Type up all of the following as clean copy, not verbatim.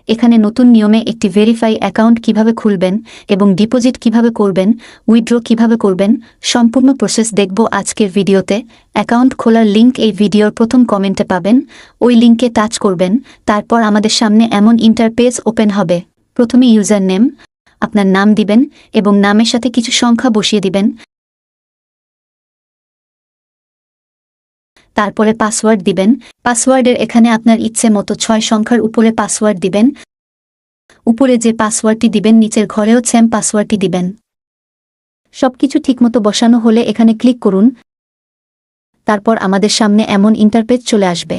এখানে নতুন নিয়মে একটি ভেরিফাই অ্যাকাউন্ট কিভাবে খুলবেন এবং ডিপোজিট কিভাবে করবেন, উইথড্র কিভাবে করবেন, সম্পূর্ণ প্রসেস দেখব আজকের ভিডিওতে। অ্যাকাউন্ট খোলার লিঙ্ক এই ভিডিওর প্রথম কমেন্টে পাবেন। ওই লিঙ্কে টাচ করবেন, তারপর আমাদের সামনে এমন ইন্টারপেজ ওপেন হবে। প্রথমে ইউজার নেম, আপনার নাম দিবেন এবং নামের সাথে কিছু সংখ্যা বসিয়ে দিবেন। তারপরে পাসওয়ার্ড দিবেন। পাসওয়ার্ডের এখানে আপনার ইচ্ছে মতো 6 সংখ্যার উপরে পাসওয়ার্ড দিবেন। উপরে যে পাসওয়ার্ডটি দিবেন নিচের ঘরেও সেম পাসওয়ার্ডটি দিবেন। সবকিছু ঠিকমতো বসানো হলে এখানে ক্লিক করুন। তারপর আমাদের সামনে এমন ইন্টারপেজ চলে আসবে।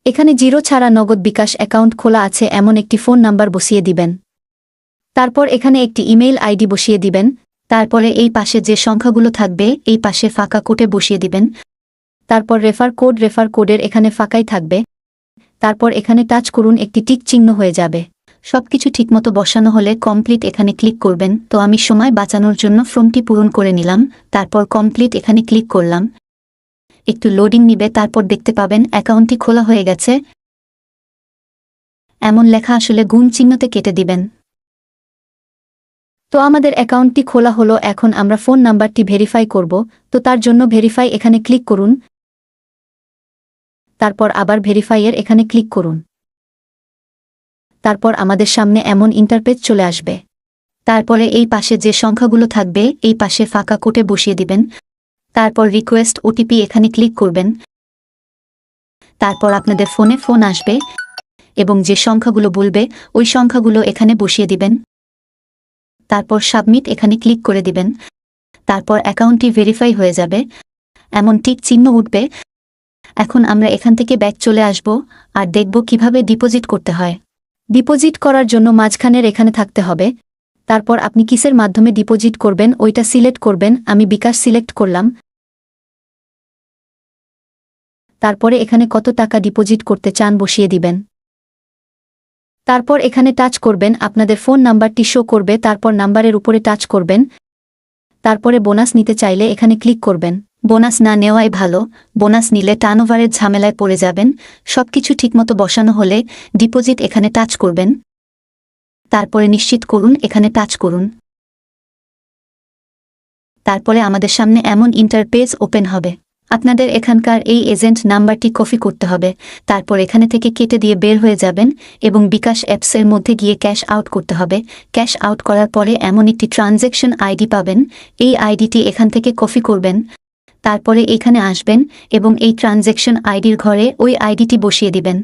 এখানে জিরো ছাড়া নগদ বিকাশ অ্যাকাউন্ট খোলা আছে এমন একটি ফোন নাম্বার বসিয়ে দিবেন। তারপর এখানে একটি ইমেইল আইডি বসিয়ে দিবেন। তারপরে এই পাশে যে সংখ্যাগুলো থাকবে এই পাশে ফাঁকা কোটে বসিয়ে দিবেন। তারপর রেফার কোডের এখানে ফাঁকাই থাকবে। তারপর এখানে টাচ করুন, একটি টিক চিহ্ন হয়ে যাবে। সবকিছু ঠিকমতো বসানো হলে কমপ্লিট এখানে ক্লিক করবেন। তো আমি সময় বাঁচানোর জন্য ফর্মটি পূরণ করে নিলাম। তারপর কমপ্লিট এখানে ক্লিক করলাম। একটু লোডিং নিবে, তারপর দেখতে পাবেন অ্যাকাউন্টটি খোলা হয়ে গেছে। এমন লেখা আসলে গুণ চিহ্নতে কেটে দিবেন। তো আমাদের অ্যাকাউন্টটি খোলা হলো। এখন আমরা ফোন নাম্বারটি ভেরিফাই করব। তো তার জন্য ভেরিফাই এখানে ক্লিক করুন। তারপর আবার ভেরিফাইয়ের এখানে ক্লিক করুন। তারপর আমাদের সামনে এমন ইন্টারপেজ চলে আসবে। তারপরে এই পাশে যে সংখ্যাগুলো থাকবে এই পাশে ফাঁকা কোটে বসিয়ে দিবেন। তারপর রিকোয়েস্ট ওটিপি এখানে ক্লিক করবেন। তারপর আপনাদের ফোনে ফোন আসবে এবং যে সংখ্যাগুলো বলবে ওই সংখ্যাগুলো এখানে বসিয়ে দিবেন। তারপর সাবমিট এখানে ক্লিক করে দিবেন। তারপর অ্যাকাউন্টটি ভেরিফাই হয়ে যাবে, এমন টিক চিহ্ন উঠবে। এখন আমরা এখান থেকে ব্যাক চলে আসব আর দেখব কিভাবে ডিপোজিট করতে হয়। ডিপোজিট করার জন্য মাঝখানের এখানে থাকতে হবে। তারপর আপনি কিসের মাধ্যমে ডিপোজিট করবেন ওইটা সিলেক্ট করবেন। আমি বিকাশ সিলেক্ট করলাম। তারপরে এখানে কত টাকা ডিপোজিট করতে চান বসিয়ে দিবেন। তারপর এখানে টাচ করবেন, আপনাদের ফোন নাম্বারটি শো করবে। তারপর নাম্বারের উপরে টাচ করবেন। তারপরে বোনাস নিতে চাইলে এখানে ক্লিক করবেন। বোনাস না নেওয়াই ভালো, বোনাস নিলে টার্নওভারের ঝামেলায় পড়ে যাবেন। সবকিছু ঠিকমতো বসানো হলে ডিপোজিট এখানে টাচ করবেন। তারপরে নিশ্চিত করুন এখানে টাচ করুন। তারপরে আমাদের সামনে এমন ইন্টারপেজ ওপেন হবে। আপনাদের এখানকার এই এজেন্ট নাম্বারটি কপি করতে হবে। তারপর এখানে থেকে কেটে দিয়ে বের হয়ে যাবেন এবং বিকাশ অ্যাপসের মধ্যে গিয়ে ক্যাশ আউট করতে হবে। ক্যাশ আউট করার পরে এমন একটি ট্রানজ্যাকশন আইডি পাবেন। এই আইডিটি এখান থেকে কপি করবেন। তারপরে এখানে আসবেন এবং এই ট্রানজ্যাকশন আইডির ঘরে ওই আইডিটি বসিয়ে দিবেন।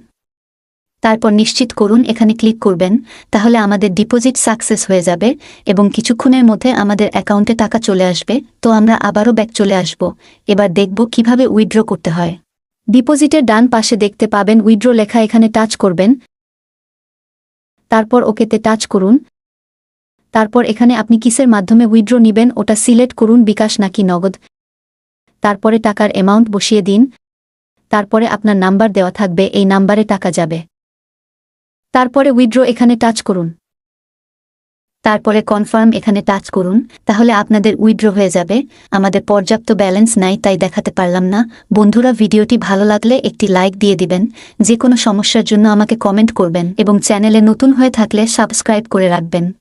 তারপর নিশ্চিত করুন এখানে ক্লিক করবেন। তাহলে আমাদের ডিপোজিট সাকসেস হয়ে যাবে এবং কিছুক্ষণের মধ্যে আমাদের অ্যাকাউন্টে টাকা চলে আসবে। তো আমরা আবারও ব্যাক চলে আসব। এবার দেখব কিভাবে উইথড্র করতে হয়। ডিপোজিটের ডান পাশে দেখতে পাবেন উইথড্র লেখা, এখানে টাচ করবেন। তারপর ওকেতে টাচ করুন। তারপর এখানে আপনি কিসের মাধ্যমে উইথড্র নেবেন ওটা সিলেক্ট করুন, বিকাশ নাকি নগদ। তারপরে টাকার অ্যামাউন্ট বসিয়ে দিন। তারপরে আপনার নাম্বার দেওয়া থাকবে, এই নাম্বারে টাকা যাবে। তারপরে উইথড্র এখানে টাচ করুন। তারপরে কনফার্ম এখানে টাচ করুন। তাহলে আপনাদের উইথড্র হয়ে যাবে। আমাদের পর্যাপ্ত ব্যালেন্স নাই তাই দেখাতে পারলাম না। বন্ধুরা, ভিডিওটি ভালো লাগলে একটি লাইক দিয়ে দিবেন। যে কোনো সমস্যার জন্য আমাকে কমেন্ট করবেন এবং চ্যানেলে নতুন হয়ে থাকলে সাবস্ক্রাইব করে রাখবেন।